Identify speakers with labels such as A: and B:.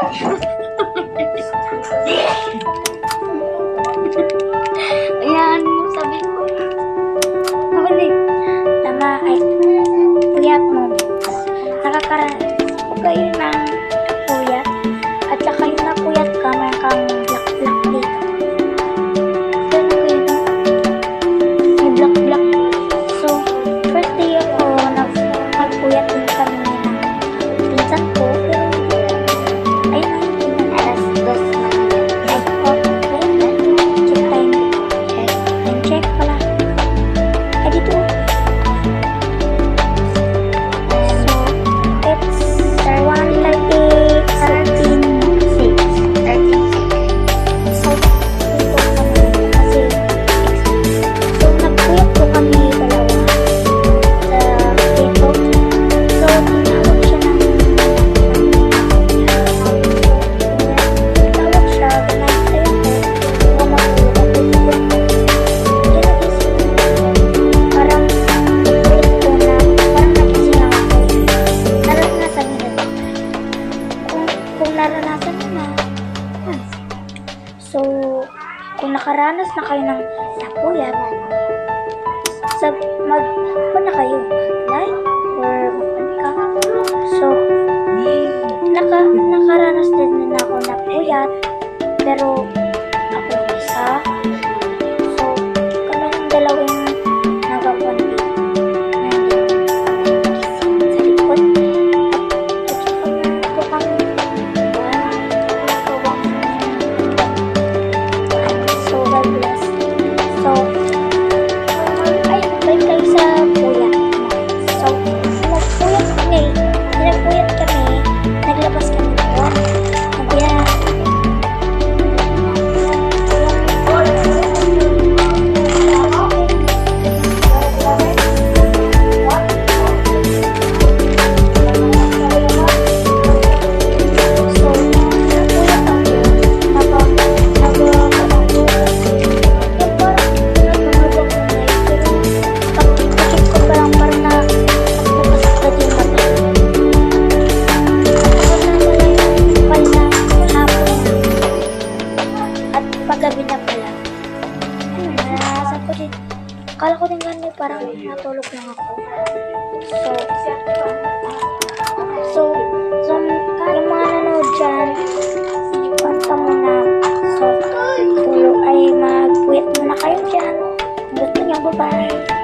A: Ayan mo, sabi ko. Huli. Tama, ay, puyat mo. Nakakaranas ko kayo ng puyat. At saka yung napuyat ka, may kang black-black dito. Ganun ko yun, no? May black-black. So, first day ako, nagpuyat din kami ng pinsan ko. Pero, ayun na, alas 2 na. Ay, ayun na. Check time. Time check pala. Ay, dito. So, it's 1:13:06. So, dito kami kasi so, nagpuyat ko kami dalawa sa dito. So, tinawag siya ng tinawag siya, ganyan sa'yo ko, gumagulog ako dito. Kinagising ko, parang ulit ko na, parang nagising ako. Naranasan niyo na. Kung naranasan niyo na, so, kung nakaranas na kayo ng napuyat, magpa na kayo, like, or magpanika. So, nakaranas din na ako napuyat, pero ako isa. So, kami ng dalawang nagawan din. Nagising sa likod. At saka na ako kami so, God bless. So, ay, balik tayo sa puyat. So, nagpuyat kami, naglabas kami doon. Paggabi na pala. Naranasan ko din. Akala ko din ganun, parang natulog lang ako. So, yung mga nanood dyan, kwanta mo na. So, tulog ay magpuwit muna kayo dyan. Gusto niyo, bye-bye.